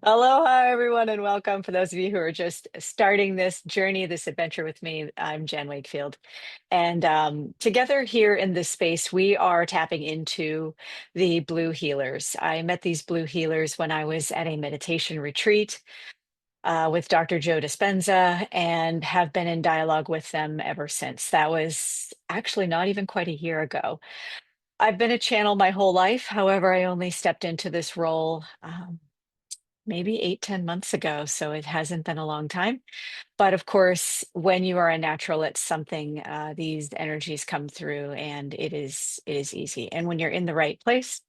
Aloha, everyone, and welcome. For those of you who are just starting this journey, this adventure with me, I'm Jan Wakefield. And together here in this space, we are tapping into the blue healers. I met these blue healers when I was at a meditation retreat with Dr. Joe Dispenza and have been in dialogue with them ever since. That was actually not even quite a year ago. I've been a channel my whole life. However, I only stepped into this role. Maybe 8, 10 months ago. So it hasn't been a long time. But of course, when you are a natural at something, these energies come through and it is easy. And when you're in the right place,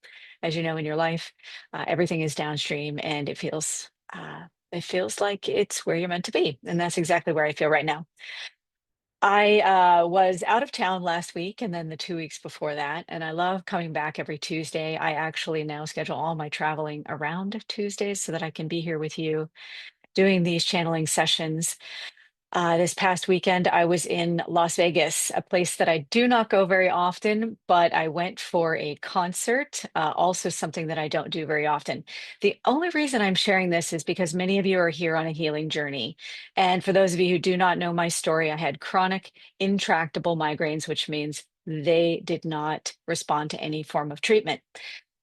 as you know in your life, everything is downstream and it feels like it's where you're meant to be. And that's exactly where I feel right now. I was out of town last week and then the 2 weeks before that, and I love coming back every Tuesday. I actually now schedule all my traveling around Tuesdays so that I can be here with you doing these channeling sessions. This past weekend, I was in Las Vegas, a place that I do not go very often, but I went for a concert, also something that I don't do very often. The only reason I'm sharing this is because many of you are here on a healing journey. And for those of you who do not know my story, I had chronic, intractable migraines, which means they did not respond to any form of treatment.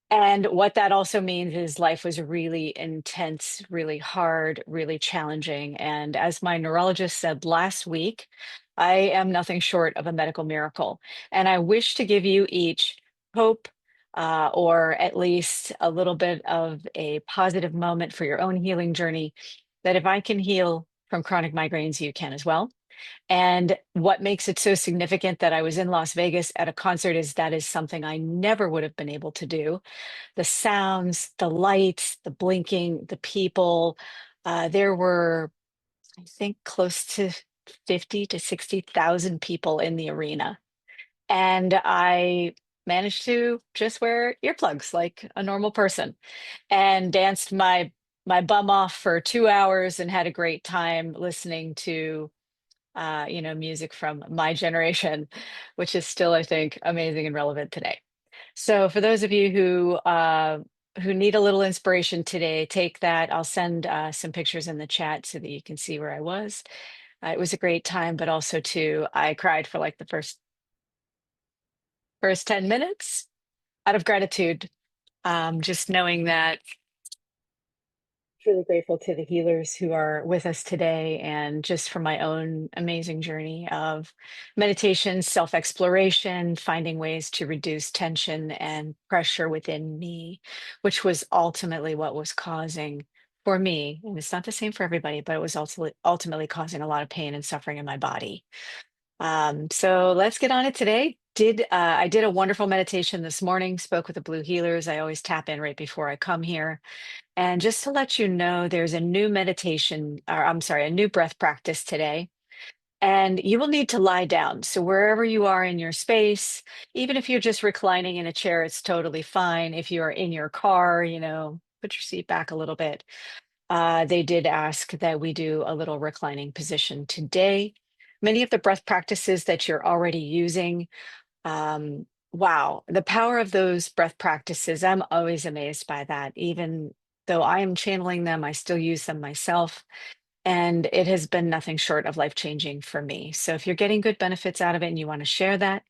And what that also means is life was really intense, really hard, really challenging. And as my neurologist said last week, I am nothing short of a medical miracle. And I wish to give you each hope, or at least a little bit of a positive moment for your own healing journey, that if I can heal from chronic migraines, you can as well. And what makes it so significant that I was in Las Vegas at a concert is that is something I never would have been able to do. The sounds, the lights, the blinking, the people. There were, I think, close to 50 to 60,000 people in the arena. And I managed to just wear earplugs like a normal person and danced my bum off for 2 hours and had a great time listening to music from my generation, which is still, I think, amazing and relevant today. So for those of you who need a little inspiration today, take that. I'll send some pictures in the chat so that you can see where I was. It was a great time, but also too, I cried for like the first 10 minutes out of gratitude. Just knowing that truly grateful to the healers who are with us today, and just for my own amazing journey of meditation, self exploration, finding ways to reduce tension and pressure within me, which was ultimately what was causing for me. And it's not the same for everybody, but it was ultimately causing a lot of pain and suffering in my body. So let's get on it today. I did a wonderful meditation this morning, spoke with the blue healers. I always tap in right before I come here. And just to let you know, there's a new meditation, or I'm sorry, a new breath practice today. And you will need to lie down. So wherever you are in your space, even if you're just reclining in a chair, it's totally fine. If you are in your car, put your seat back a little bit. They did ask that we do a little reclining position today. Many of the breath practices that you're already using, wow, the power of those breath practices, I'm always amazed by that. Even though I am channeling them, I still use them myself. And it has been nothing short of life changing for me. So if you're getting good benefits out of it and you want to share that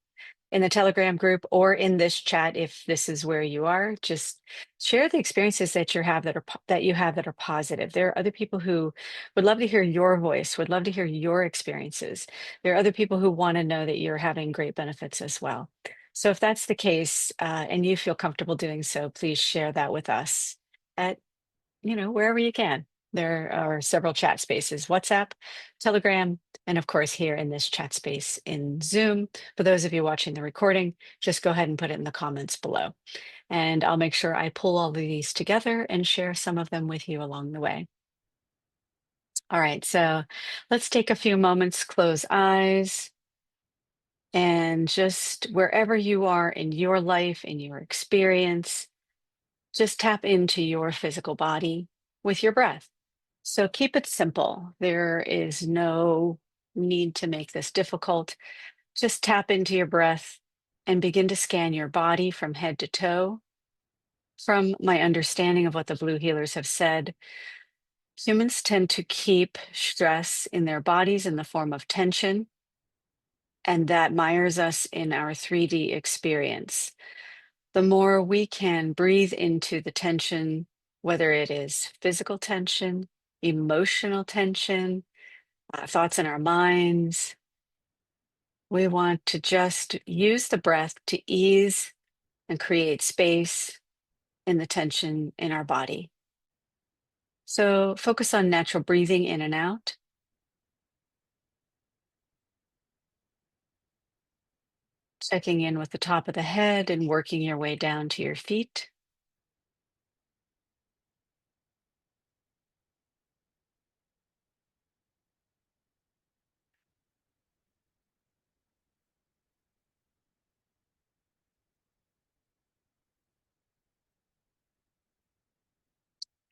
in the Telegram group or in this chat, if this is where you are, just share the experiences that you have that are positive. There are other people who would love to hear your voice, would love to hear your experiences. There are other people who want to know that you're having great benefits as well. So if that's the case, and you feel comfortable doing so, please share that with us at wherever you can. There are several chat spaces: WhatsApp, Telegram, and of course, here in this chat space in Zoom. For those of you watching the recording, just go ahead and put it in the comments below. And I'll make sure I pull all of these together and share some of them with you along the way. All right, so let's take a few moments, close eyes, and just wherever you are in your life, in your experience, just tap into your physical body with your breath. So keep it simple. There is no need to make this difficult. Just tap into your breath and begin to scan your body from head to toe. From my understanding of what the blue healers have said, humans tend to keep stress in their bodies in the form of tension, and that mires us in our 3D experience. The more we can breathe into the tension, whether it is physical tension, emotional tension, thoughts in our minds, we want to just use the breath to ease and create space in the tension in our body. So focus on natural breathing in and out. Checking in with the top of the head and working your way down to your feet.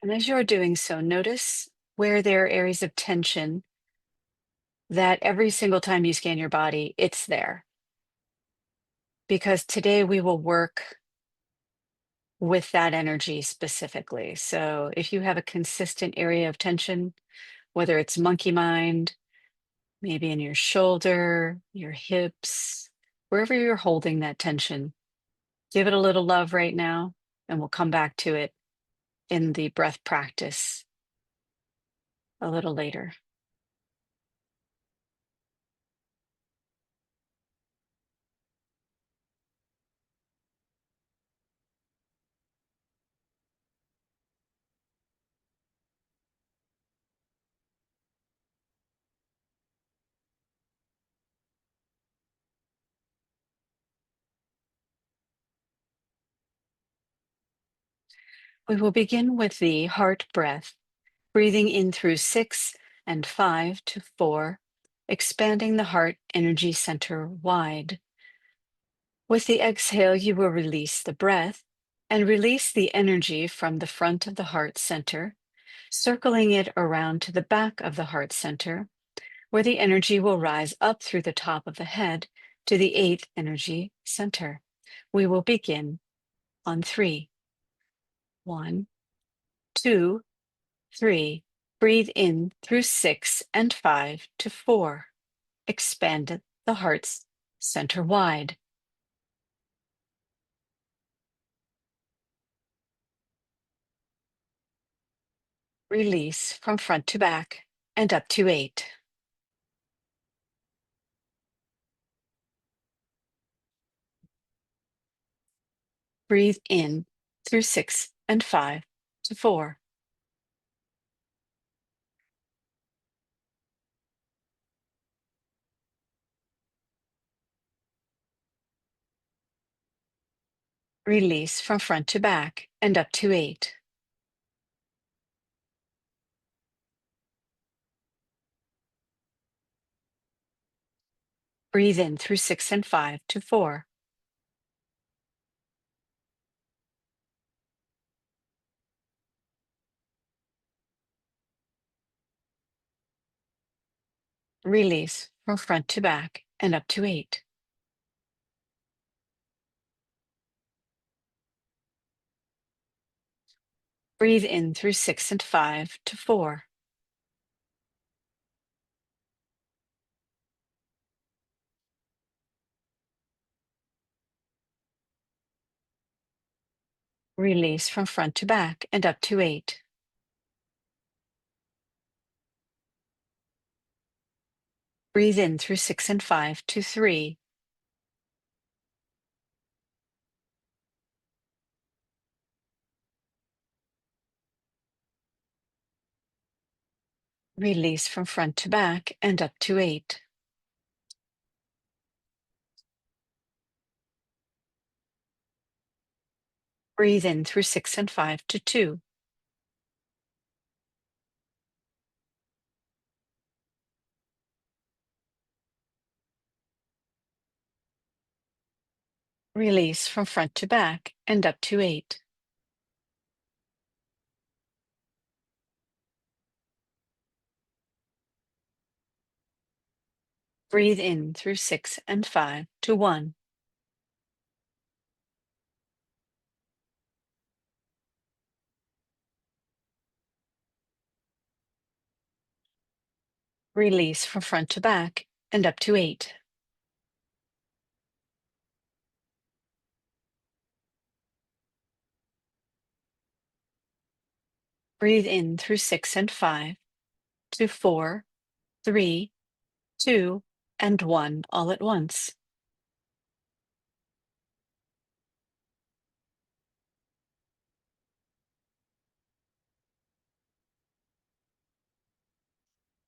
And as you're doing so, notice where there are areas of tension that every single time you scan your body, it's there. Because today we will work with that energy specifically. So if you have a consistent area of tension, whether it's monkey mind, maybe in your shoulder, your hips, wherever you're holding that tension, give it a little love right now, and we'll come back to it in the breath practice a little later. We will begin with the heart breath, breathing in through 6 and 5 to 4, expanding the heart energy center wide. With the exhale, you will release the breath and release the energy from the front of the heart center, circling it around to the back of the heart center, where the energy will rise up through the top of the head to the 8th energy center. We will begin on 3. 1, 2, 3. Breathe in through 6 and 5 to 4. Expand the heart's center wide. Release from front to back and up to 8. Breathe in through 6 and 5 to 4. Release from front to back and up to 8. Breathe in through 6 and 5 to 4. Release from front to back and up to 8. Breathe in through 6 and 5 to 4. 'Release from front to back and up to 8. Breathe in through 6 and 5 to 3. Release from front to back and up to 8. Breathe in through 6 and 5 to 2. Release from front to back and up to 8. Breathe in through 6 and 5 to 1. Release from front to back and up to 8. Breathe in through 6 and 5 to 4, 3, 2, and 1 all at once.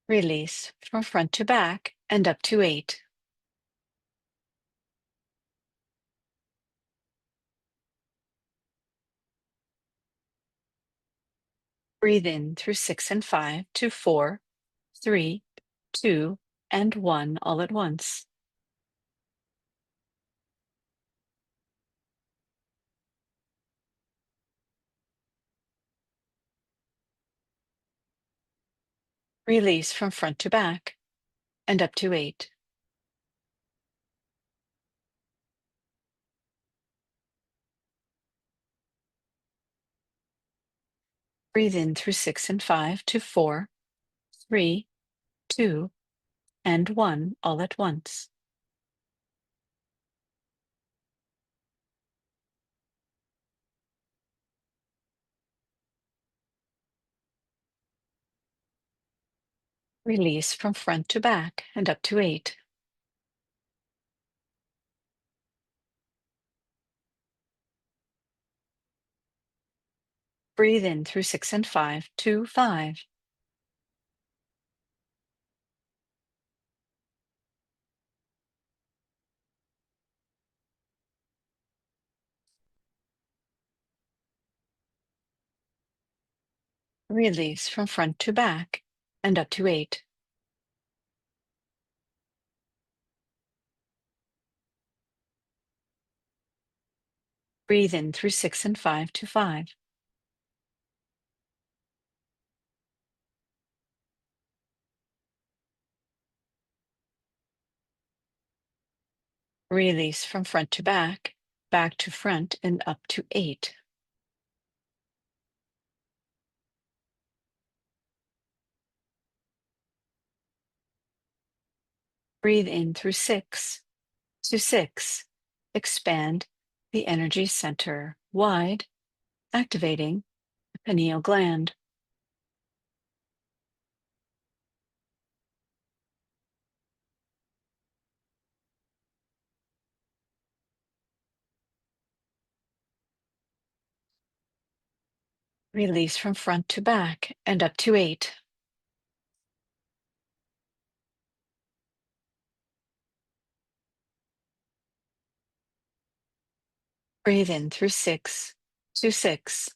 Release from front to back and up to 8. Breathe in through 6 and 5 to 4, 3, 2, and 1 all at once. Release from front to back and up to 8. Breathe in through 6 and 5 to 4, 3, 2, and 1 all at once. Release from front to back and up to 8. Breathe in through 6 and 5 to 5. Release from front to back and up to 8. Breathe in through 6 and 5 to 5. Release from front to back to front, and up to 8. Breathe in through 6 to 6. Expand the energy center wide, activating the pineal gland. Release from front to back and up to 8. Breathe in through 6 to 6.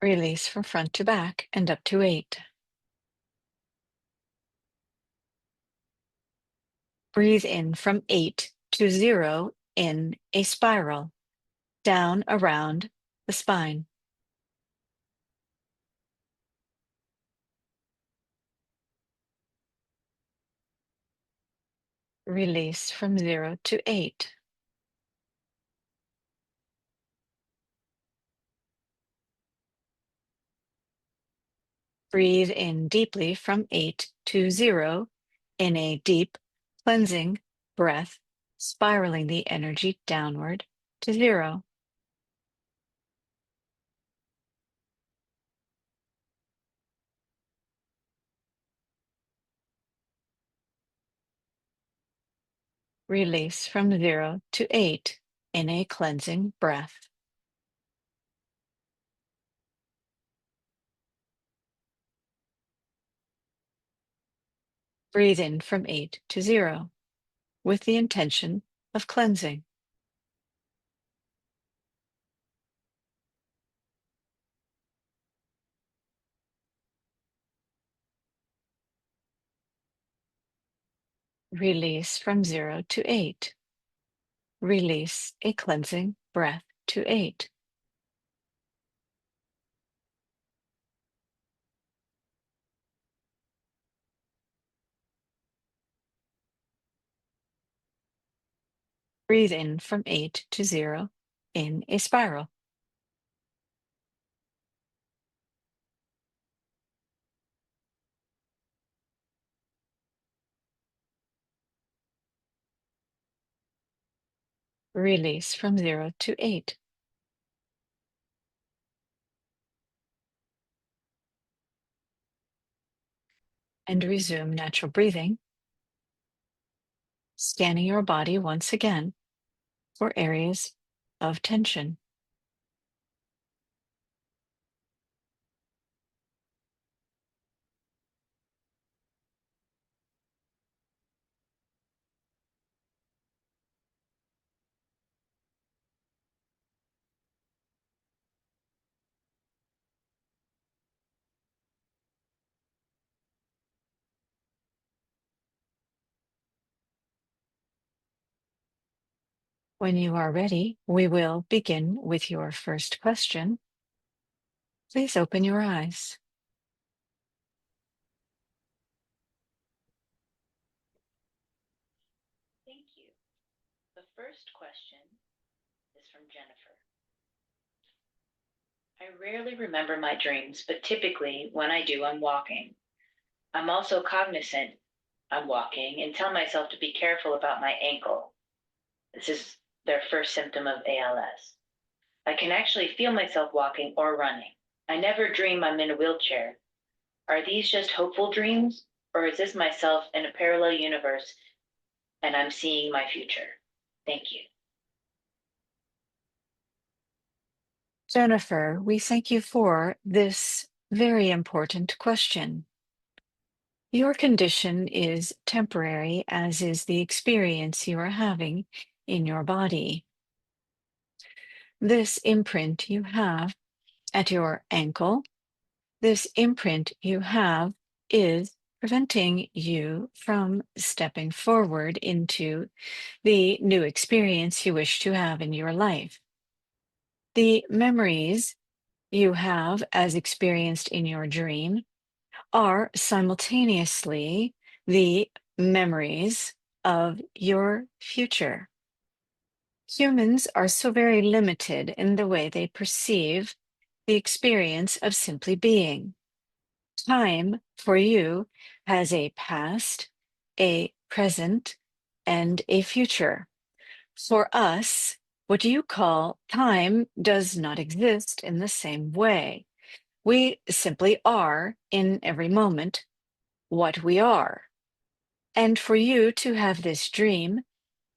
Release from front to back and up to 8. Breathe in from 8 to 0 in a spiral, down around the spine. Release from 0 to 8. Breathe in deeply from 8 to 0 in a deep, cleansing breath, spiraling the energy downward to 0. Release from 0 to 8 in a cleansing breath. Breathe in from 8 to 0 with the intention of cleansing. Release from 0 to 8. Release a cleansing breath to 8. Breathe in from 8 to 0 in a spiral. Release from 0 to 8. And resume natural breathing, scanning your body once again for areas of tension. When you are ready, we will begin with your first question. Please open your eyes. Thank you. The first question is from Jennifer. I rarely remember my dreams, but typically when I do, I'm walking. I'm also cognizant I'm walking and tell myself to be careful about my ankle. This is their first symptom of ALS. I can actually feel myself walking or running. I never dream I'm in a wheelchair. Are these just hopeful dreams, or is this myself in a parallel universe and I'm seeing my future? Thank you. Jennifer, we thank you for this very important question. Your condition is temporary, as is the experience you are having in your body. This imprint you have at your ankle, this imprint you have is preventing you from stepping forward into the new experience you wish to have in your life. The memories you have as experienced in your dream are simultaneously the memories of your future. Humans are so very limited in the way they perceive the experience of simply being. Time for you has a past, a present, and a future. For us, what you call time does not exist in the same way. We simply are in every moment what we are. And for you to have this dream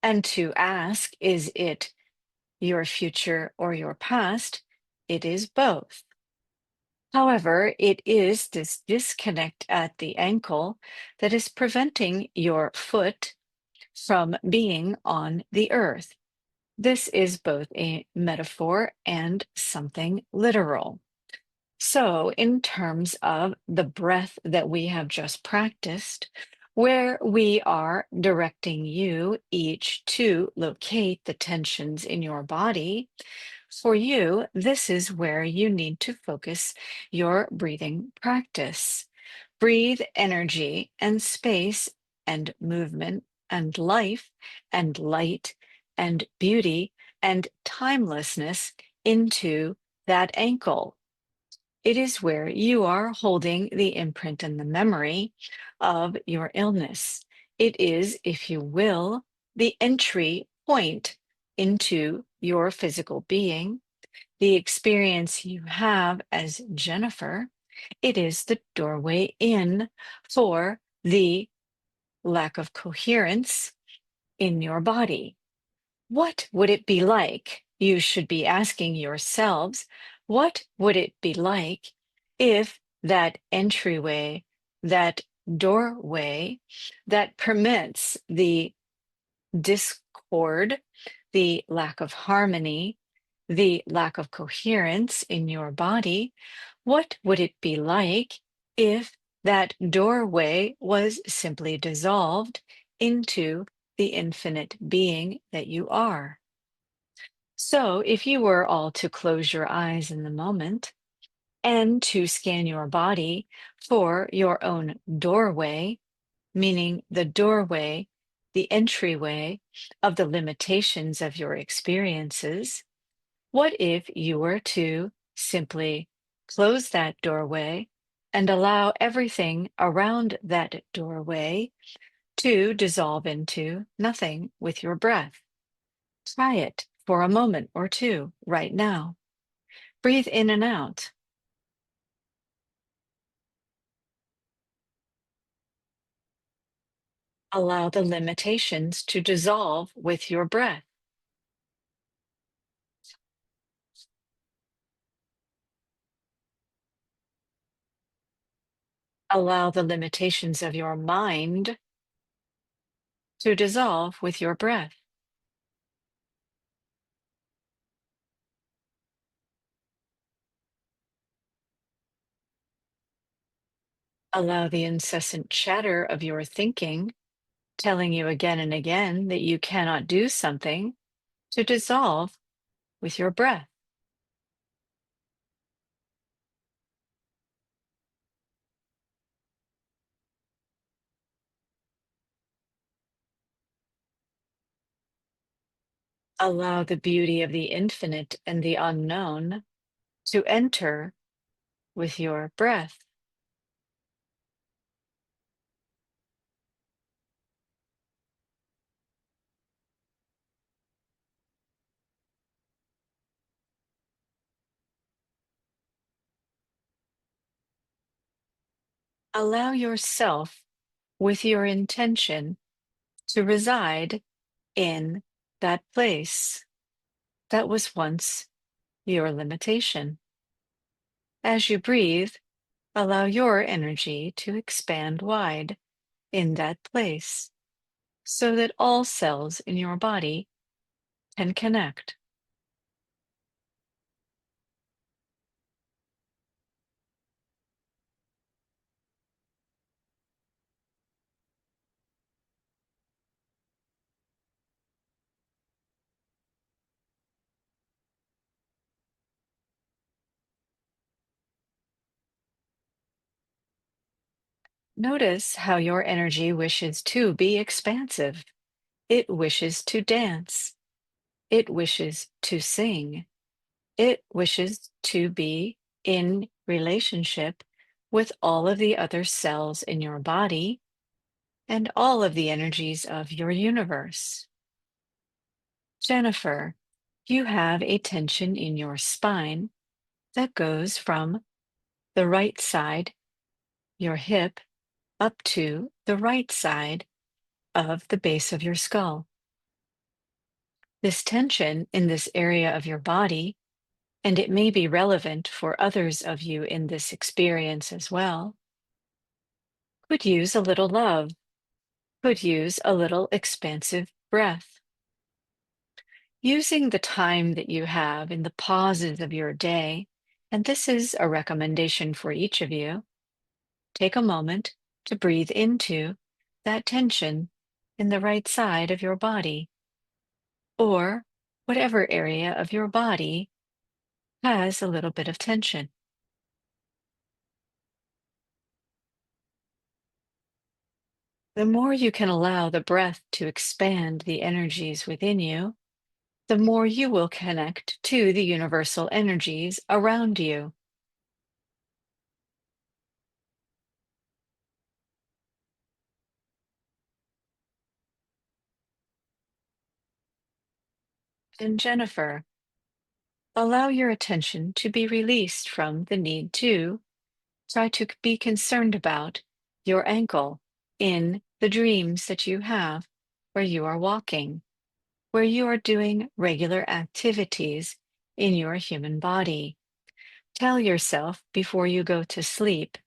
and to ask, is it your future or your past? It is both. However, it is this disconnect at the ankle that is preventing your foot from being on the earth. This is both a metaphor and something literal. So, in terms of the breath that we have just practiced, where we are directing you each to locate the tensions in your body, for you, this is where you need to focus your breathing practice. Breathe energy and space and movement and life and light and beauty and timelessness into that ankle. It is where you are holding the imprint and the memory of your illness. It is, if you will, the entry point into your physical being, the experience you have as Jennifer. It is the doorway in for the lack of coherence in your body. What would it be like? You should be asking yourselves, what would it be like if that entryway, that doorway that permits the discord, the lack of harmony, the lack of coherence in your body, what would it be like if that doorway was simply dissolved into the infinite being that you are? So, if you were all to close your eyes in the moment and to scan your body for your own doorway, meaning the doorway the entryway of the limitations of your experiences, what if you were to simply close that doorway and allow everything around that doorway to dissolve into nothing with your breath? Try it for a moment or two right now. Breathe in and out. Allow the limitations to dissolve with your breath. Allow the limitations of your mind to dissolve with your breath. Allow the incessant chatter of your thinking, telling you again and again that you cannot do something, to dissolve with your breath. Allow the beauty of the infinite and the unknown to enter with your breath. Allow yourself, with your intention, to reside in that place that was once your limitation. As you breathe, allow your energy to expand wide in that place so that all cells in your body can connect. Notice how your energy wishes to be expansive. It wishes to dance. It wishes to sing. It wishes to be in relationship with all of the other cells in your body and all of the energies of your universe. Jennifer, you have a tension in your spine that goes from the right side, your hip, up to the right side of the base of your skull. This tension in this area of your body, and it may be relevant for others of you in this experience as well, could use a little love, could use a little expansive breath. Using the time that you have in the pauses of your day, and this is a recommendation for each of you, take a moment to breathe into that tension in the right side of your body, or whatever area of your body has a little bit of tension. The more you can allow the breath to expand the energies within you, the more you will connect to the universal energies around you. And Jennifer, allow your attention to be released from the need to try to be concerned about your ankle in the dreams that you have where you are walking, where you are doing regular activities in your human body. Tell yourself before you go to sleep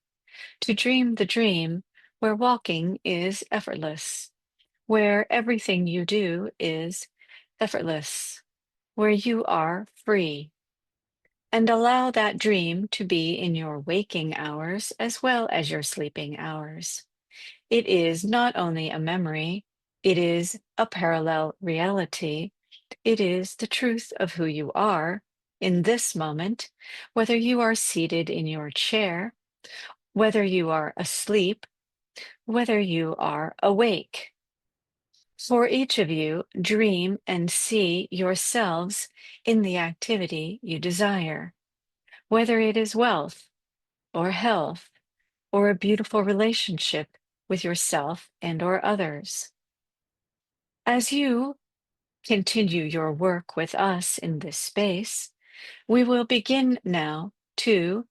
to dream the dream where walking is effortless, where everything you do is effortless, where you are free. And allow that dream to be in your waking hours as well as your sleeping hours. It is not only a memory, it is a parallel reality. It is the truth of who you are in this moment, whether you are seated in your chair, whether you are asleep, whether you are awake. For each of you, dream and see yourselves in the activity you desire, whether it is wealth or health or a beautiful relationship with yourself and or others. As you continue your work with us in this space, we will begin now to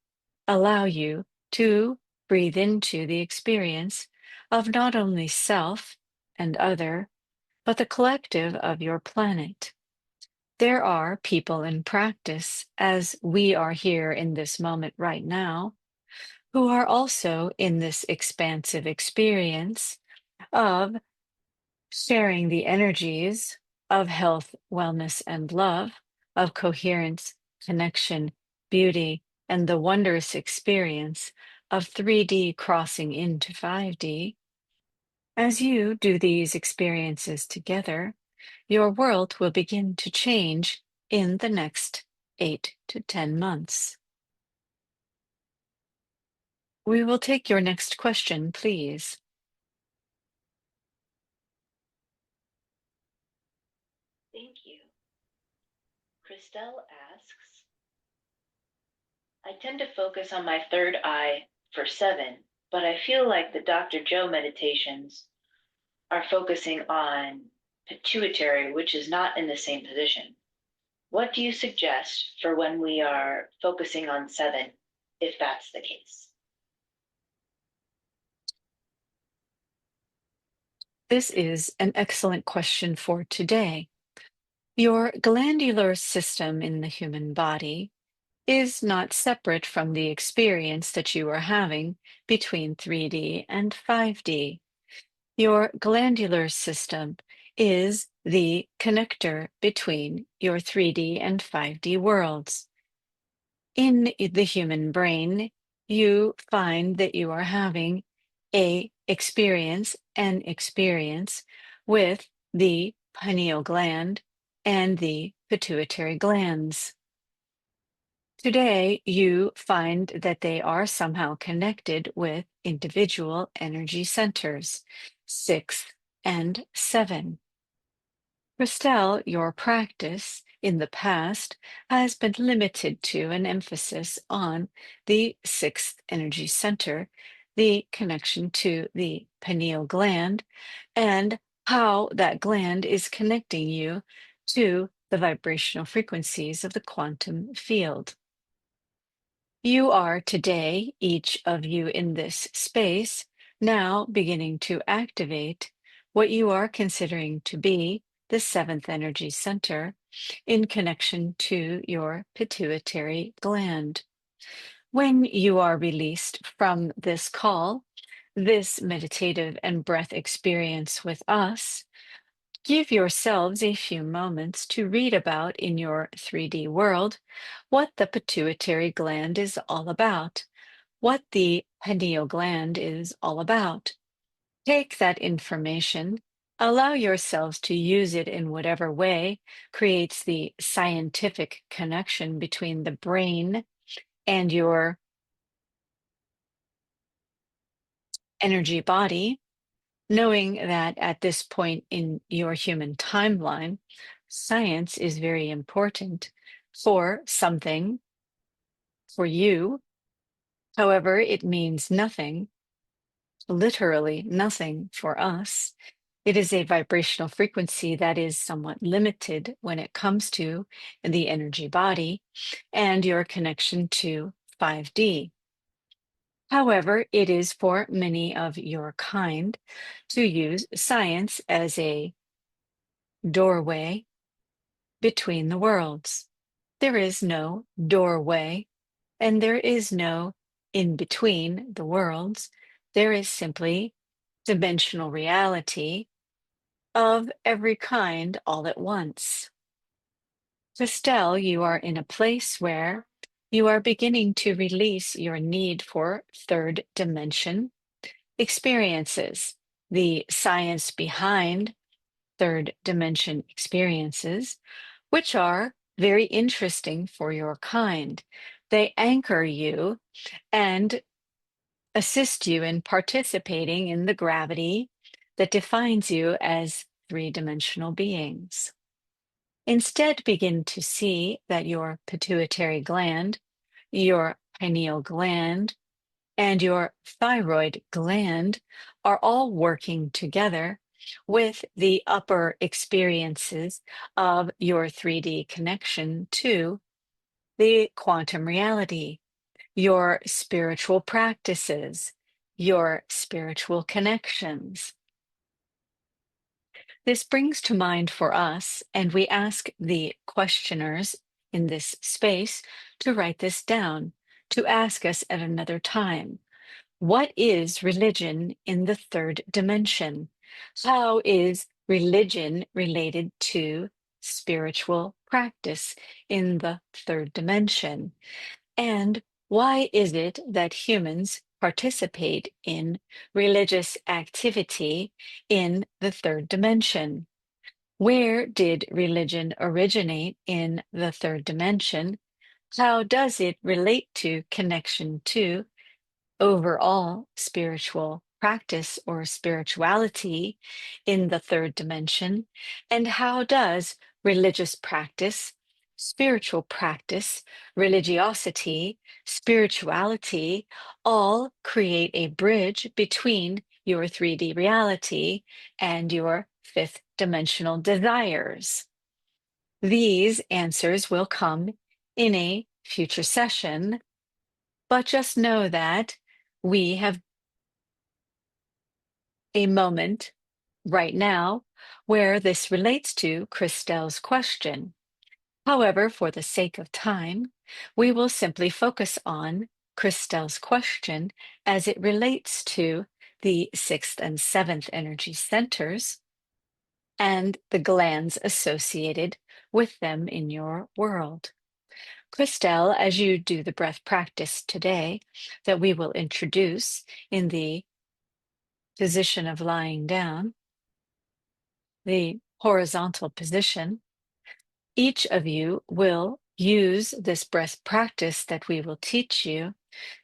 allow you to breathe into the experience of not only self and other, but the collective of your planet. There are people in practice, as we are here in this moment right now, who are also in this expansive experience of sharing the energies of health, wellness, and love, of coherence, connection, beauty, and the wondrous experience of 3D crossing into 5D. As you do these experiences together, your world will begin to change in the next 8 to 10 months. We will take your next question, please. Thank you. Christelle asks, I tend to focus on my third eye for 7, but I feel like the Dr. Joe meditations are focusing on pituitary, which is not in the same position. What do you suggest for when we are focusing on 7, if that's the case? This is an excellent question for today. Your glandular system in the human body is not separate from the experience that you are having between 3D and 5D. Your glandular system is the connector between your 3D and 5D worlds. In the human brain, you find that you are having an experience with the pineal gland and the pituitary glands. Today, you find that they are somehow connected with individual energy centers, 6 and 7. Christelle, your practice in the past has been limited to an emphasis on the 6th energy center, the connection to the pineal gland, and how that gland is connecting you to the vibrational frequencies of the quantum field. You are today, each of you in this space, now beginning to activate what you are considering to be the 7th energy center in connection to your pituitary gland. When you are released from this call, this meditative and breath experience with us, give yourselves a few moments to read about in your 3D world what the pituitary gland is all about, what the pineal gland is all about. Take that information, allow yourselves to use it in whatever way creates the scientific connection between the brain and your energy body, knowing that at this point in your human timeline, science is very important for something for you. However, it means nothing, literally nothing for us. It is a vibrational frequency that is somewhat limited when it comes to the energy body and your connection to 5D. However, it is for many of your kind to use science as a doorway between the worlds. There is no doorway and there is no in between the worlds. There is simply dimensional reality of every kind all at once. Estelle, you are in a place where you are beginning to release your need for third dimension experiences, the science behind third dimension experiences, which are very interesting for your kind. They anchor you and assist you in participating in the gravity that defines you as three-dimensional beings. Instead, begin to see that your pituitary gland, your pineal gland, and your thyroid gland are all working together with the upper experiences of your 3D connection to the quantum reality, your spiritual practices, your spiritual connections. This brings to mind for us, and we ask the questioners in this space to write this down, to ask us at another time. What is religion in the third dimension? How is religion related to spiritual practice in the third dimension? And why is it that humans participate in religious activity in the third dimension? Where did religion originate in the third dimension? How does it relate to connection to overall spiritual practice or spirituality in the third dimension? And how does religious practice, spiritual practice, religiosity, spirituality all create a bridge between your 3D reality and your fifth dimensional desires? These answers will come in a future session, but just know that we have a moment right now where this relates to Christelle's question. However, for the sake of time, we will simply focus on Christelle's question as it relates to the sixth and seventh energy centers and the glands associated with them in your world. Christelle, as you do the breath practice today that we will introduce in the position of lying down, the horizontal position, each of you will use this breath practice that we will teach you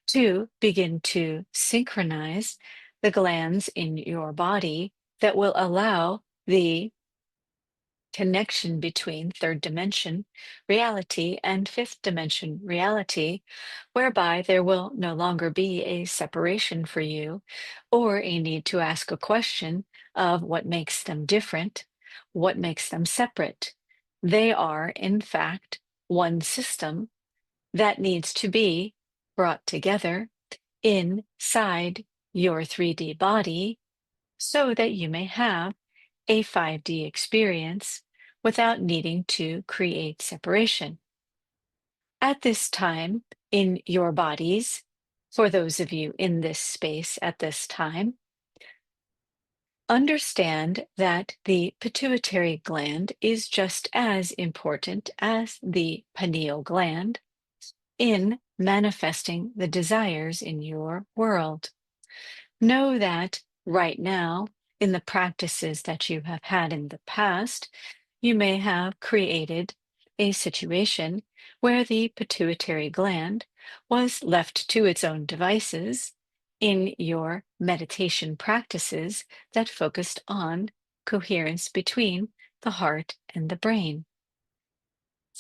to begin to synchronize the glands in your body that will allow the connection between third dimension reality and fifth dimension reality, whereby there will no longer be a separation for you or a need to ask a question of what makes them different, what makes them separate. They are, in fact, one system that needs to be brought together inside your 3D body so that you may have a 5D experience without needing to create separation. At this time in your bodies, for those of you in this space at this time, understand that the pituitary gland is just as important as the pineal gland in manifesting the desires in your world. Know that right now, in the practices that you have had in the past, you may have created a situation where the pituitary gland was left to its own devices in your meditation practices that focused on coherence between the heart and the brain.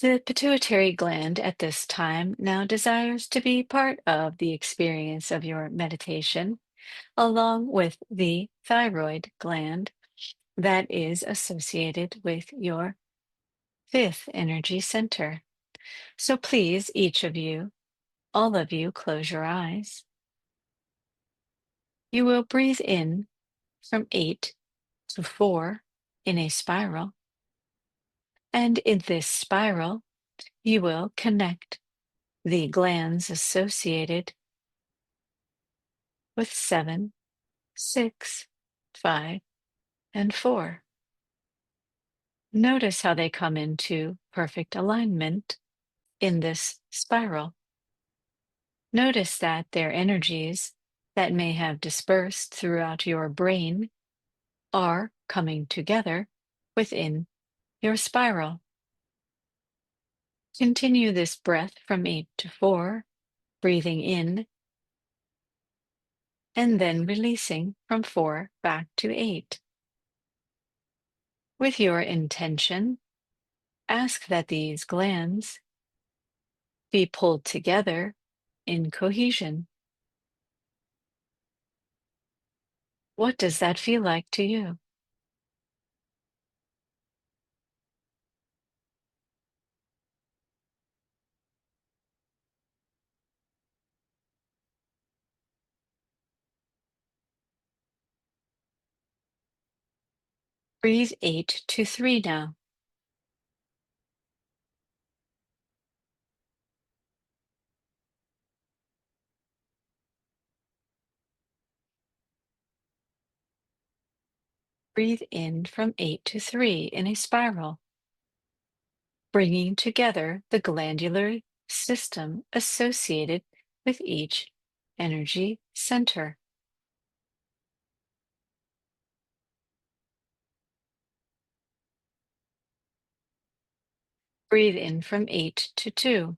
The pituitary gland at this time now desires to be part of the experience of your meditation, along with the thyroid gland that is associated with your fifth energy center. So please, each of you, all of you, close your eyes. You will breathe in from 8 to 4 in a spiral. And in this spiral, you will connect the glands associated with 7, 6, 5, and 4. Notice how they come into perfect alignment in this spiral. Notice that their energies that may have dispersed throughout your brain are coming together within your spiral. Continue this breath from 8 to 4, breathing in and then releasing from 4 back to 8. With your intention, ask that these glands be pulled together in cohesion. What does that feel like to you? Breathe 8 to 3 now. Breathe in from 8 to 3 in a spiral, bringing together the glandular system associated with each energy center. Breathe in from 8 to 2,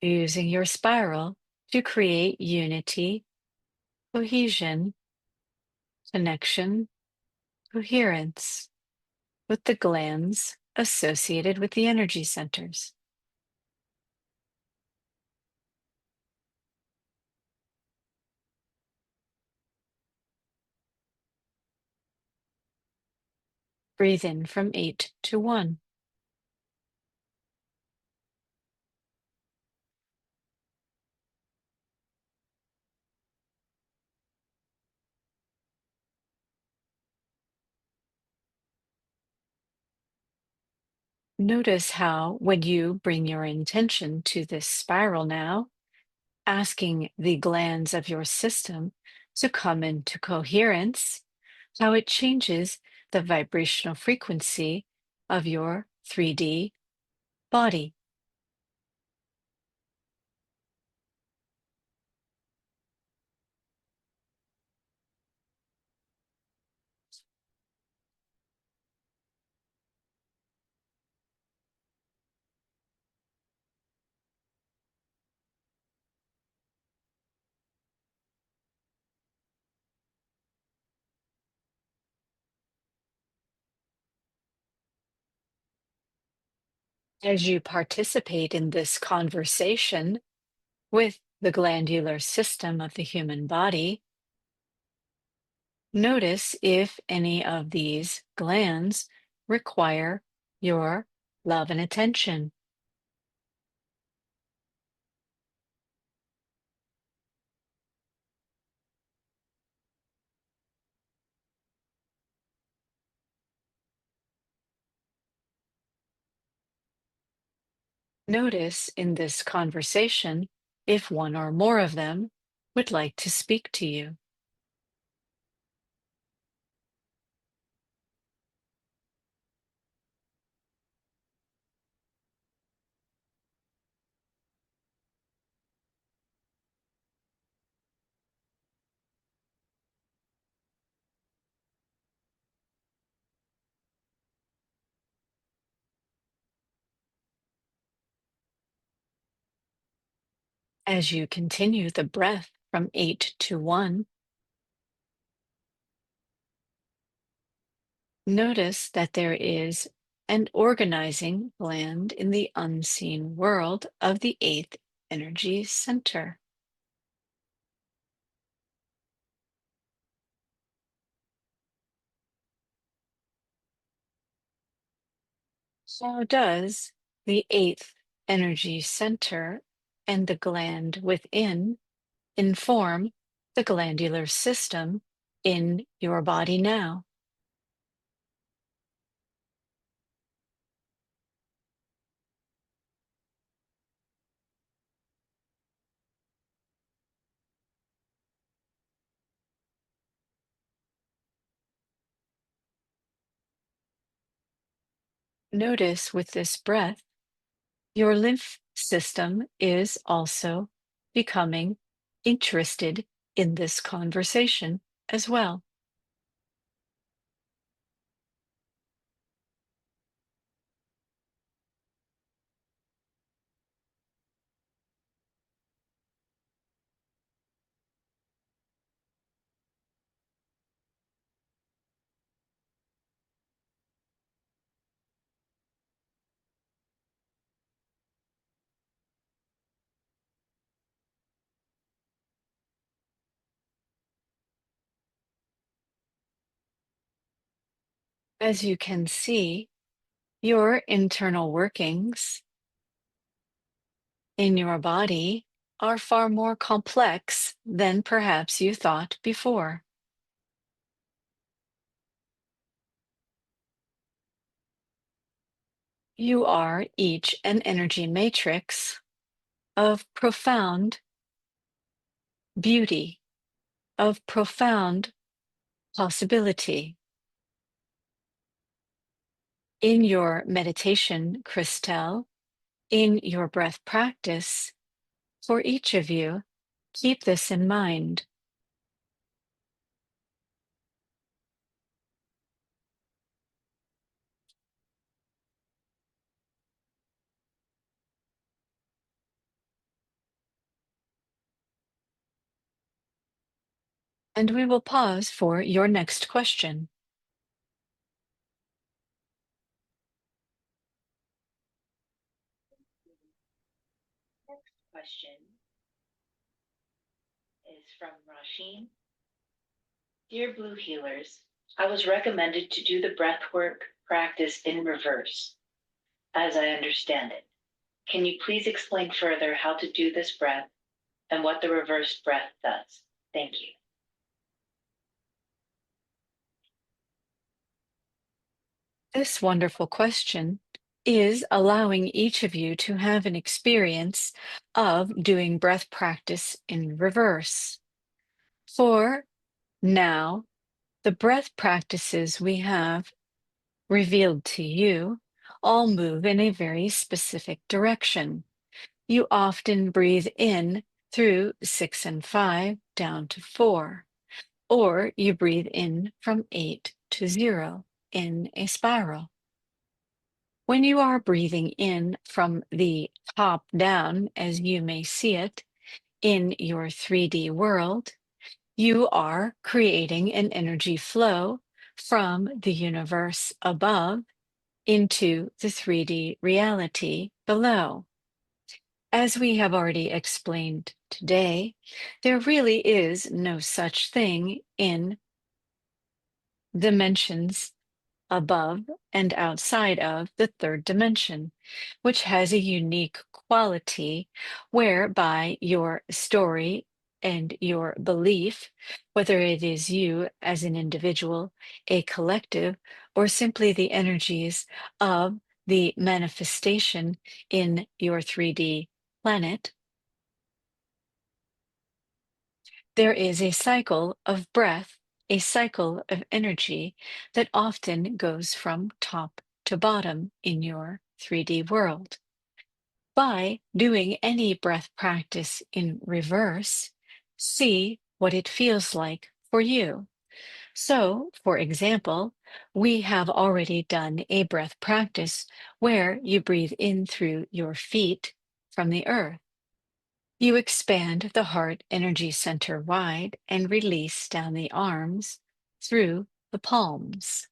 using your spiral to create unity, cohesion, connection, coherence with the glands associated with the energy centers. Breathe in from 8 to 1. Notice how, when you bring your intention to this spiral now, asking the glands of your system to come into coherence, how it changes the vibrational frequency of your 3D body. As you participate in this conversation with the glandular system of the human body, notice if any of these glands require your love and attention. Notice in this conversation if one or more of them would like to speak to you. As you continue the breath from 8 to 1, notice that there is an organizing gland in the unseen world of the eighth energy center. How does the eighth energy center and the gland within inform the glandular system in your body now? Notice with this breath, your lymph system is also becoming interested in this conversation as well. As you can see, your internal workings in your body are far more complex than perhaps you thought before. You are each an energy matrix of profound beauty, of profound possibility. In your meditation, Christelle, in your breath practice, for each of you, keep this in mind. And we will pause for your next question. Next question is from Rasheen. Dear Blue Healers, I was recommended to do the breathwork practice in reverse, as I understand it. Can you please explain further how to do this breath and what the reverse breath does? Thank you. This wonderful question is allowing each of you to have an experience of doing breath practice in reverse. For now, the breath practices we have revealed to you all move in a very specific direction. You often breathe in through 6 and 5 down to 4, or you breathe in from 8 to 0 in a spiral. When you are breathing in from the top down, as you may see it in your 3D world, you are creating an energy flow from the universe above into the 3D reality below. As we have already explained today, there really is no such thing in dimensions above and outside of the third dimension, which has a unique quality whereby your story and your belief, whether it is you as an individual, a collective, or simply the energies of the manifestation in your 3D planet, there is a cycle of breath, a cycle of energy that often goes from top to bottom in your 3D world. By doing any breath practice in reverse, see what it feels like for you. So, for example, we have already done a breath practice where you breathe in through your feet from the earth. You expand the heart energy center wide and release down the arms through the palms.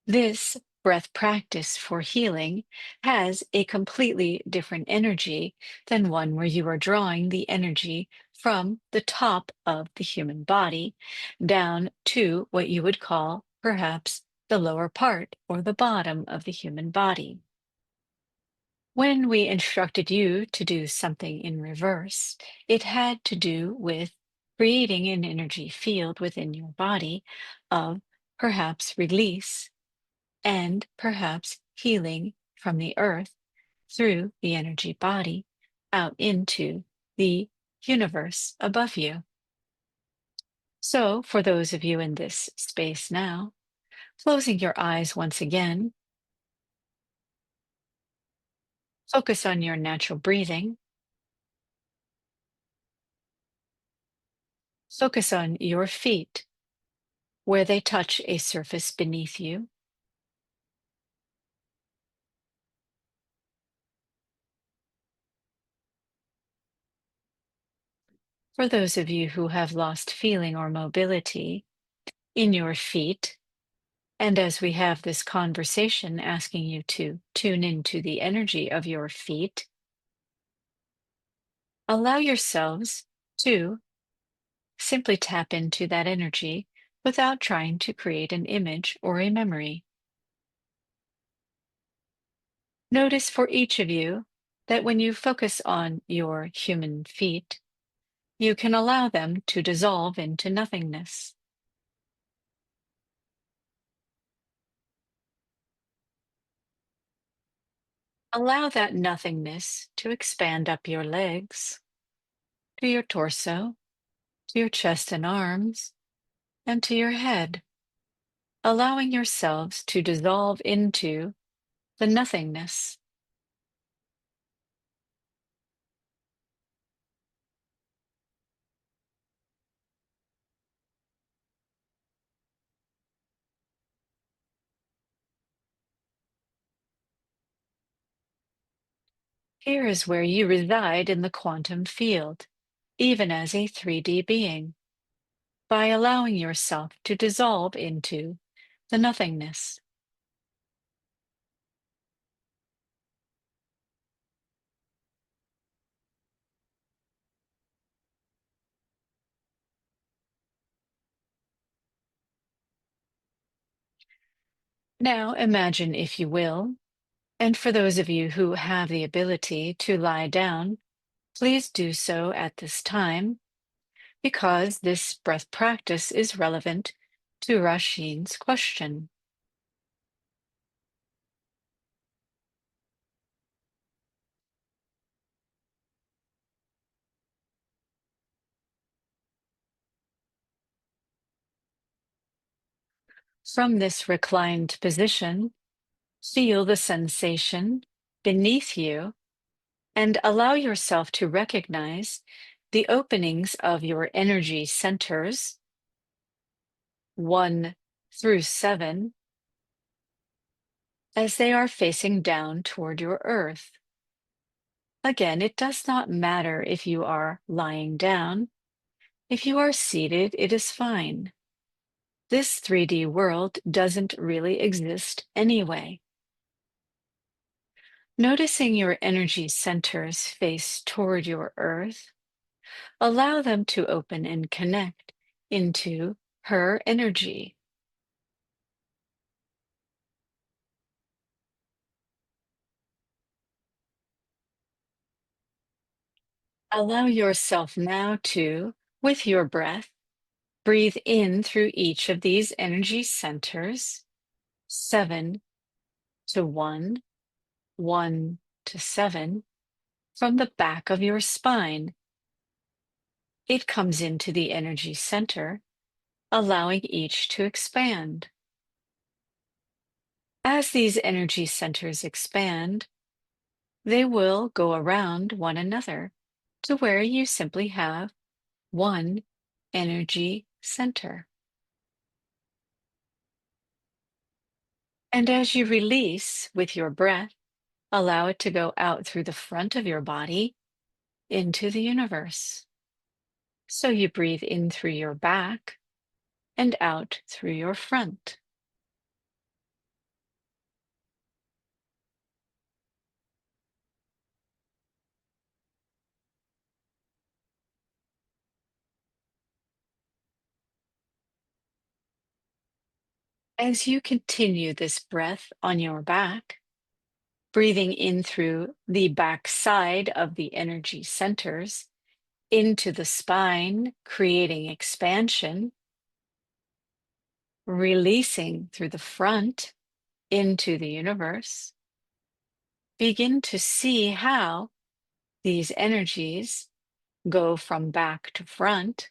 This breath practice for healing has a completely different energy than one where you are drawing the energy from the top of the human body down to what you would call perhaps the lower part or the bottom of the human body. When we instructed you to do something in reverse, it had to do with creating an energy field within your body of perhaps release and perhaps healing from the earth through the energy body out into the universe above you. So, for those of you in this space now, closing your eyes once again, focus on your natural breathing. Focus on your feet where they touch a surface beneath you. For those of you who have lost feeling or mobility in your feet, and as we have this conversation asking you to tune into the energy of your feet, allow yourselves to simply tap into that energy without trying to create an image or a memory. Notice for each of you that when you focus on your human feet, you can allow them to dissolve into nothingness. Allow that nothingness to expand up your legs, to your torso, to your chest and arms, and to your head, allowing yourselves to dissolve into the nothingness. Here is where you reside in the quantum field, even as a 3D being, by allowing yourself to dissolve into the nothingness. Now imagine, if you will, and for those of you who have the ability to lie down, please do so at this time, because this breath practice is relevant to Rasheen's question. From this reclined position, feel the sensation beneath you and allow yourself to recognize the openings of your energy centers, 1 through 7, as they are facing down toward your earth. Again, it does not matter if you are lying down. If you are seated, it is fine. This 3D world doesn't really exist anyway. Noticing your energy centers face toward your earth, allow them to open and connect into her energy. Allow yourself now to, with your breath, breathe in through each of these energy centers, 7 to 1, 1 to 7, from the back of your spine. It comes into the energy center, allowing each to expand. As these energy centers expand, they will go around one another to where you simply have one energy center. And as you release with your breath, allow it to go out through the front of your body into the universe. So you breathe in through your back and out through your front. As you continue this breath on your back, breathing in through the back side of the energy centers into the spine, creating expansion, releasing through the front into the universe, begin to see how these energies go from back to front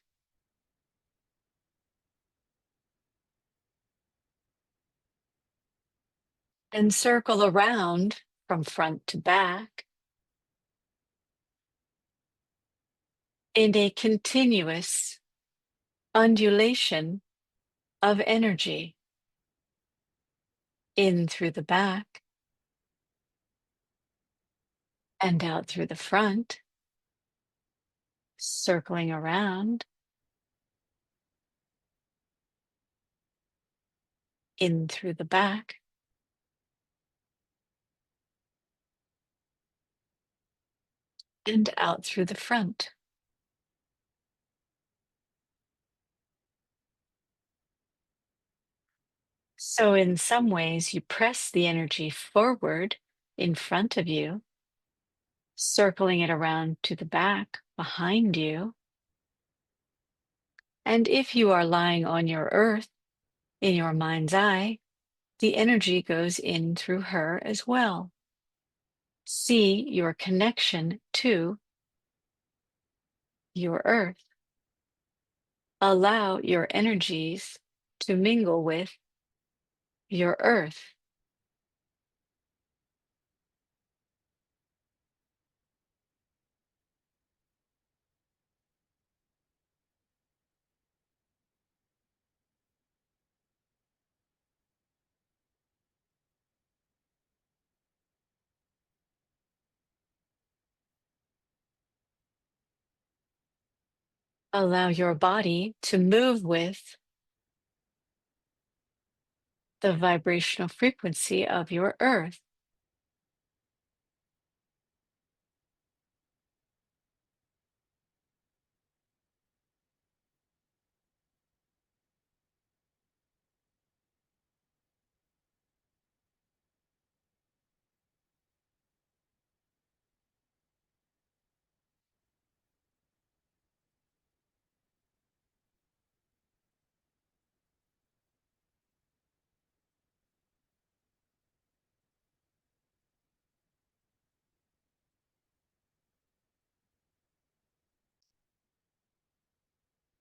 and circle around from front to back in a continuous undulation of energy in through the back and out through the front, circling around in through the back and out through the front. So, in some ways, you press the energy forward in front of you, circling it around to the back behind you. And if you are lying on your earth in your mind's eye, the energy goes in through her as well. See your connection to your earth. Allow your energies to mingle with your earth. Allow your body to move with the vibrational frequency of your earth.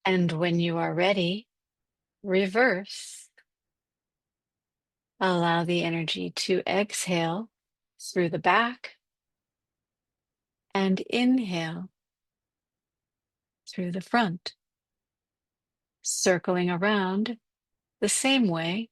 And when you are ready, reverse. Allow the energy to exhale through the back and inhale through the front, circling around the same way.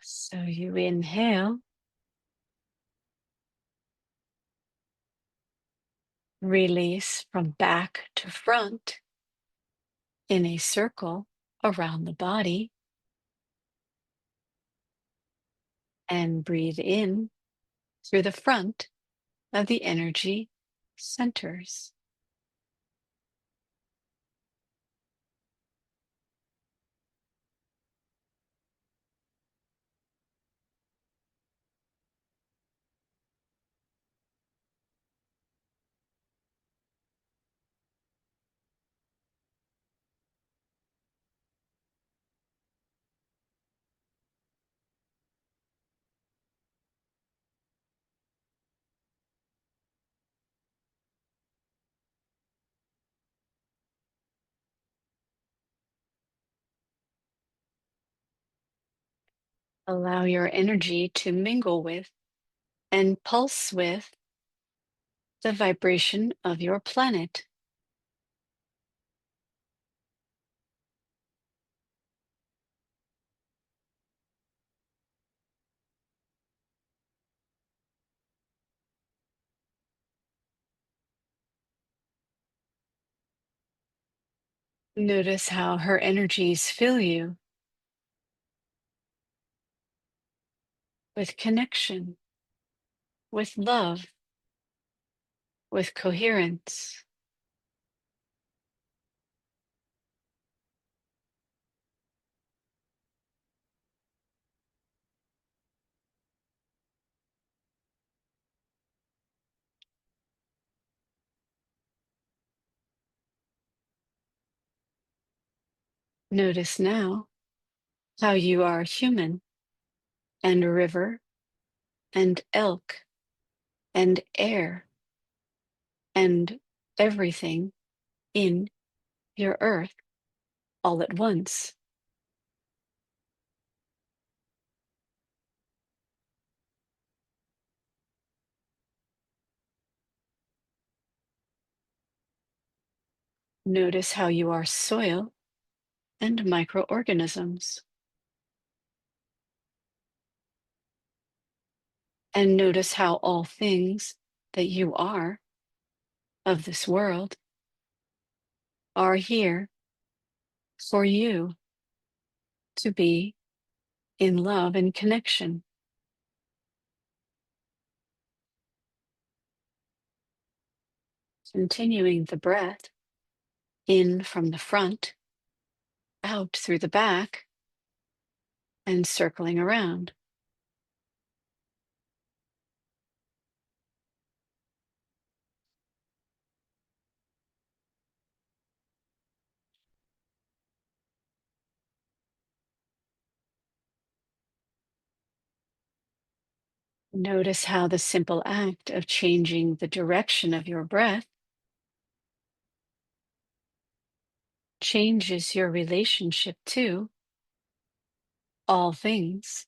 So you inhale, release from back to front in a circle around the body, and breathe in through the front of the energy centers. Allow your energy to mingle with and pulse with the vibration of your planet. Notice how her energies fill you with connection, with love, with coherence. Notice now how you are human and river and elk and air and everything in your earth all at once. Notice how you are soil and microorganisms. And notice how all things that you are of this world are here for you to be in love and connection. Continuing the breath in from the front, out through the back, and circling around. Notice how the simple act of changing the direction of your breath changes your relationship to all things.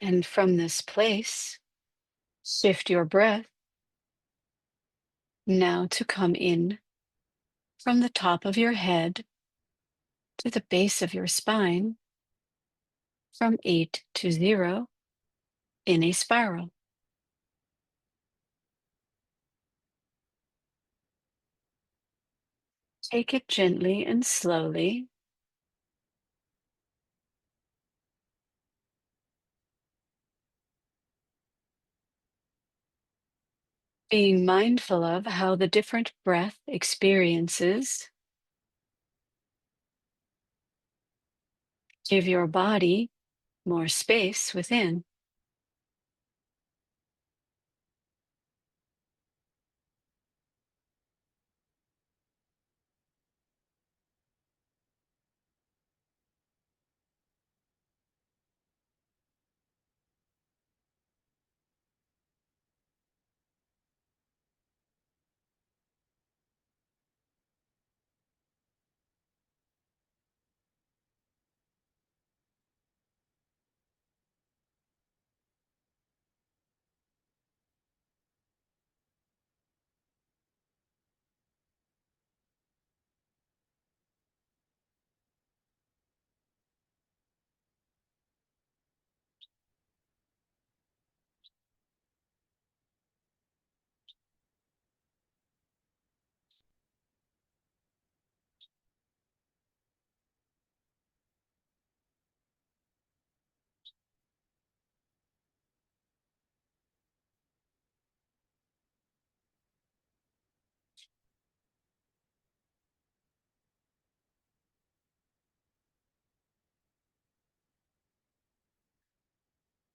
And from this place, shift your breath now to come in from the top of your head to the base of your spine from 8 to 0 in a spiral. Take it gently and slowly, being mindful of how the different breath experiences give your body more space within.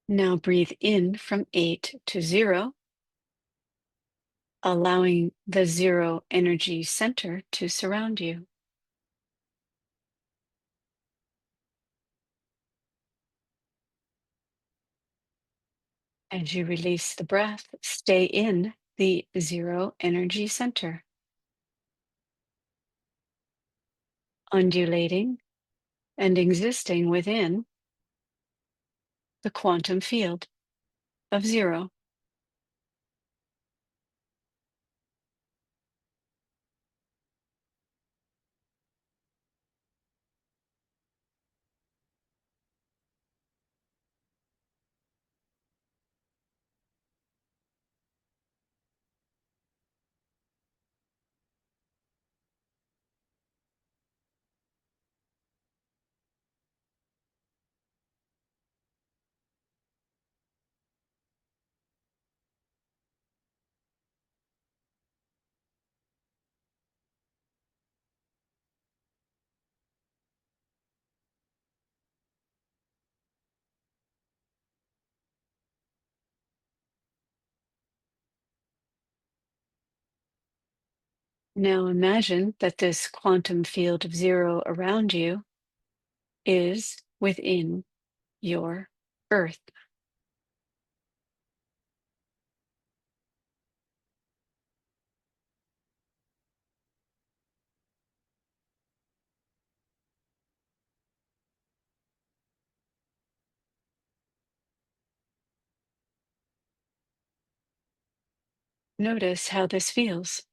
Now breathe in from 8 to 0, allowing the 0 energy center to surround you. As you release the breath, stay in the 0 energy center, undulating and existing within the quantum field of 0. Now imagine that this quantum field of 0 around you is within your earth. Notice how this feels.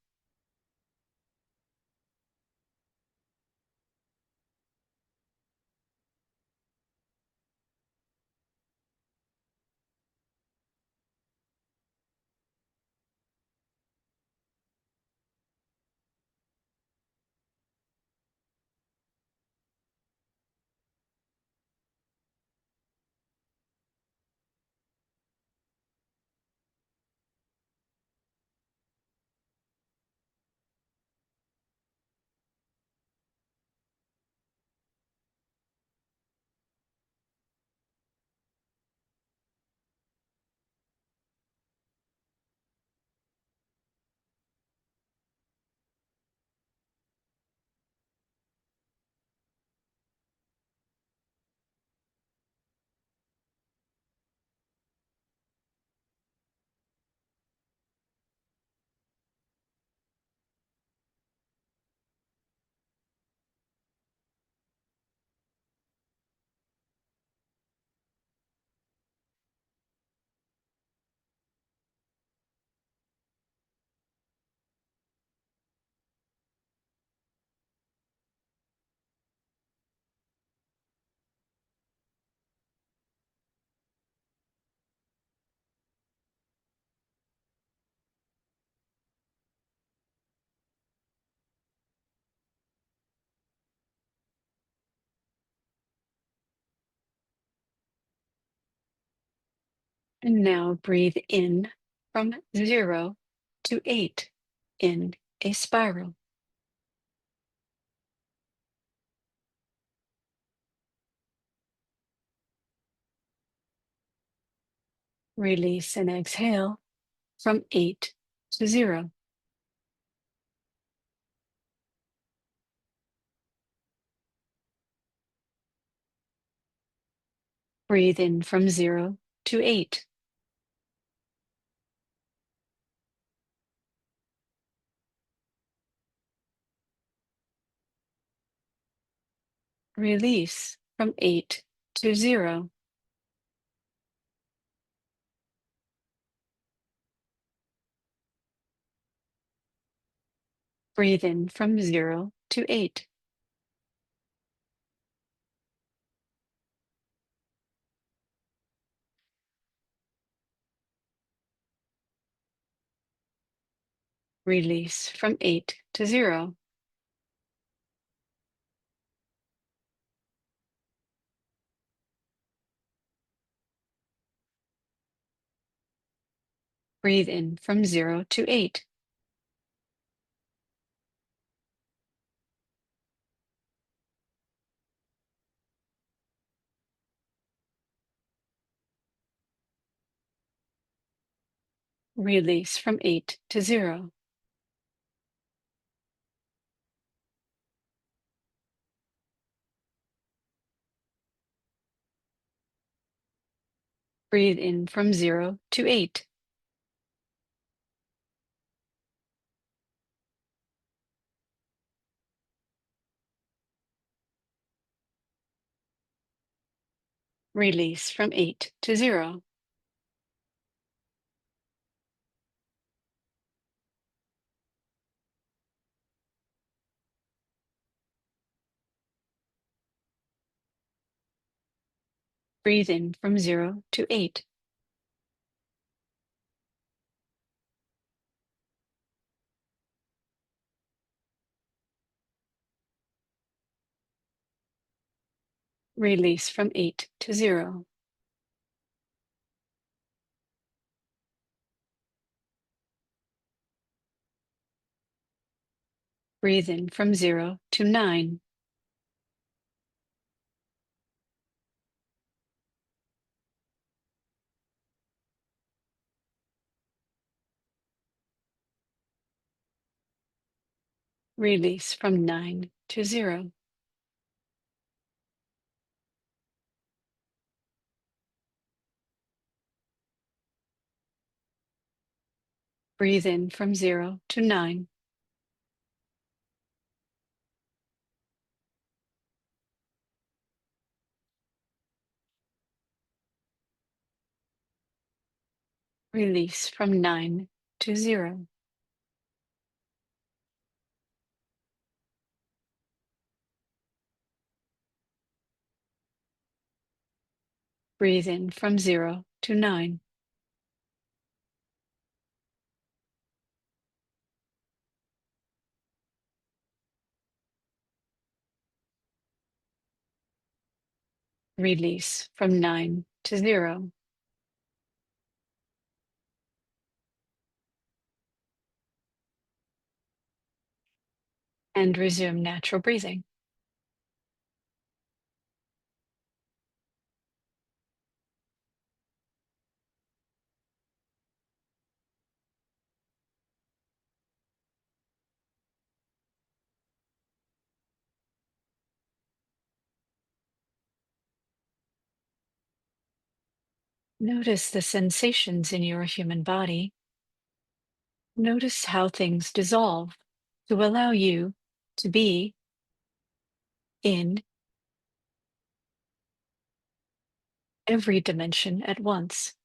And now breathe in from 0 to 8 in a spiral. Release and exhale from 8 to 0. Breathe in from 0 to 8. Release from 8 to 0. Breathe in from 0 to 8. Release from 8 to 0. Breathe in from 0 to 8. Release from 8 to 0. Breathe in from 0 to 8. Release from 8 to 0. Breathe in from 0 to 8. Release from 8 to 0. Breathe in from 0 to 9. Release from 9 to 0. Breathe in from 0 to 9. Release from 9 to 0. Breathe in from 0 to 9. Release from 9 to 0. And resume natural breathing. Notice the sensations in your human body. Notice how things dissolve to allow you to be in every dimension at once.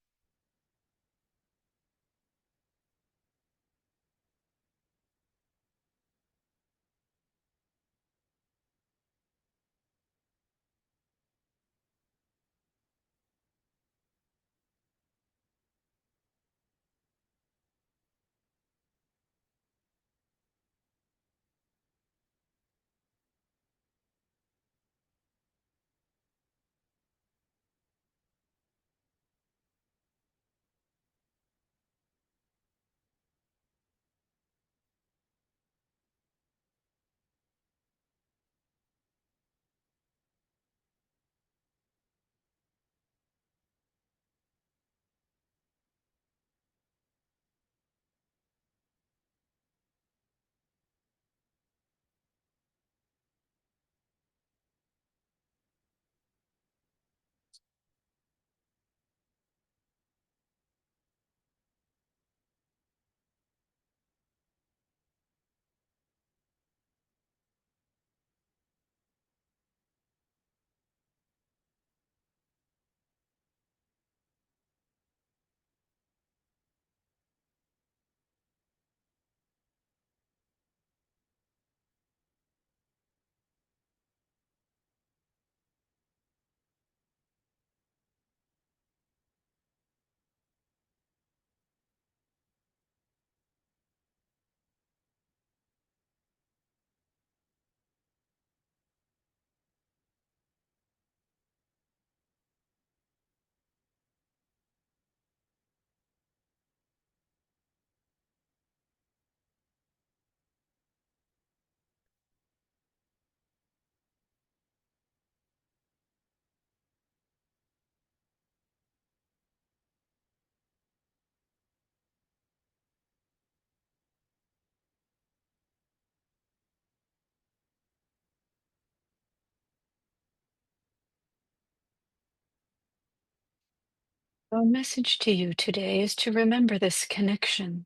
Our message to you today is to remember this connection.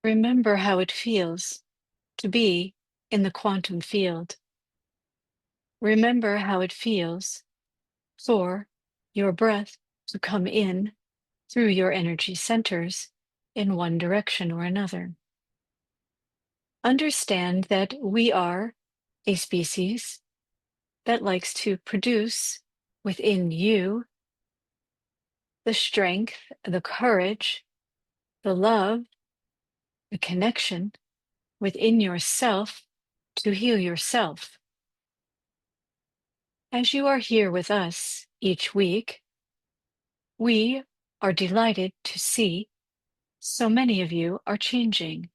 Remember how it feels to be in the quantum field. Remember how it feels for your breath to come in through your energy centers in one direction or another. Understand that we are a species that likes to produce within you the strength, the courage, the love, the connection within yourself to heal yourself. As you are here with us each week, we are delighted to see so many of you are changing.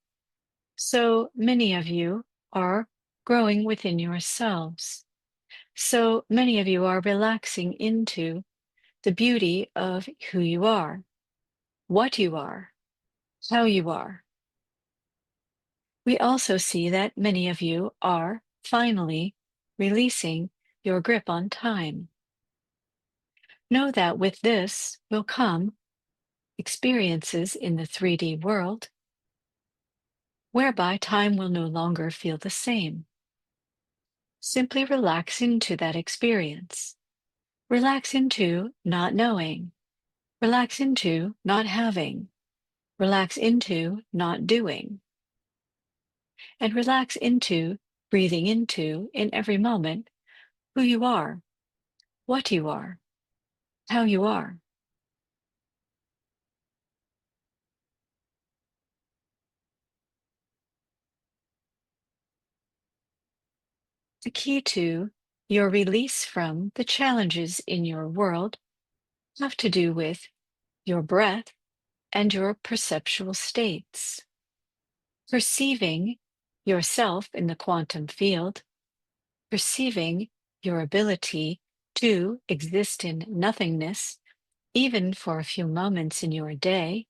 So many of you are growing within yourselves. So many of you are relaxing into the beauty of who you are, what you are, how you are. We also see that many of you are finally releasing your grip on time. Know that with this will come experiences in the 3D world, whereby time will no longer feel the same. Simply relax into that experience. Relax into not knowing. Relax into not having. Relax into not doing. And relax into breathing into, in every moment, who you are, what you are, how you are. The key to your release from the challenges in your world have to do with your breath and your perceptual states. Perceiving yourself in the quantum field, perceiving your ability to exist in nothingness, even for a few moments in your day,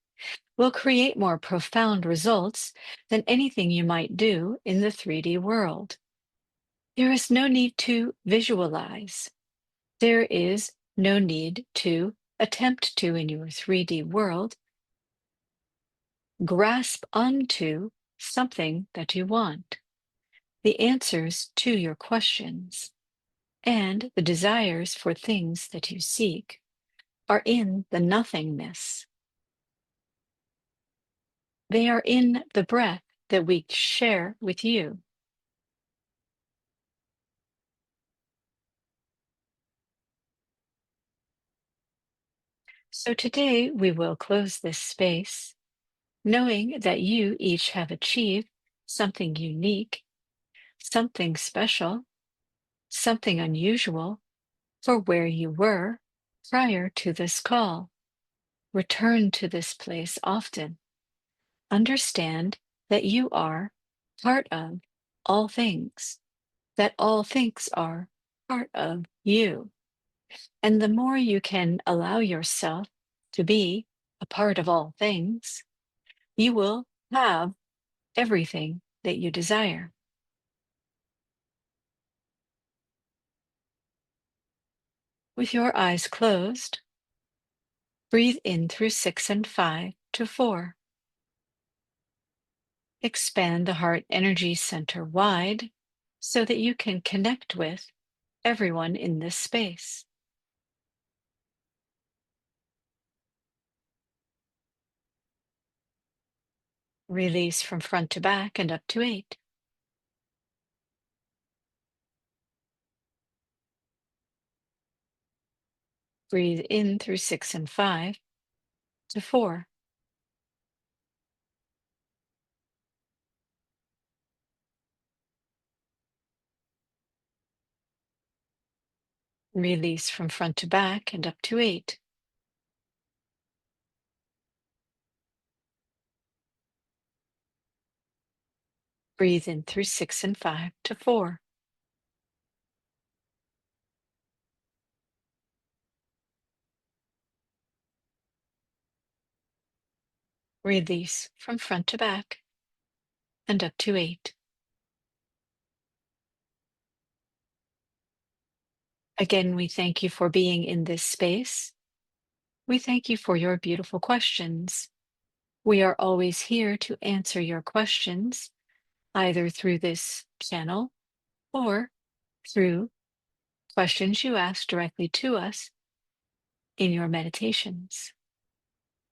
will create more profound results than anything you might do in the 3D world. There is no need to visualize. There is no need to attempt to, in your 3D world, grasp onto something that you want. The answers to your questions and the desires for things that you seek are in the nothingness. They are in the breath that we share with you. So today we will close this space, knowing that you each have achieved something unique, something special, something unusual for where you were prior to this call. Return to this place often. Understand that you are part of all things, that all things are part of you. And the more you can allow yourself to be a part of all things, you will have everything that you desire. With your eyes closed, breathe in through 6 and 5 to 4. Expand the heart energy center wide so that you can connect with everyone in this space. Release from front to back and up to 8. Breathe in through 6 and 5 to 4. Release from front to back and up to 8. Breathe in through 6 and 5 to 4. Release from front to back and up to 8. Again, we thank you for being in this space. We thank you for your beautiful questions. We are always here to answer your questions, either through this channel or through questions you ask directly to us in your meditations.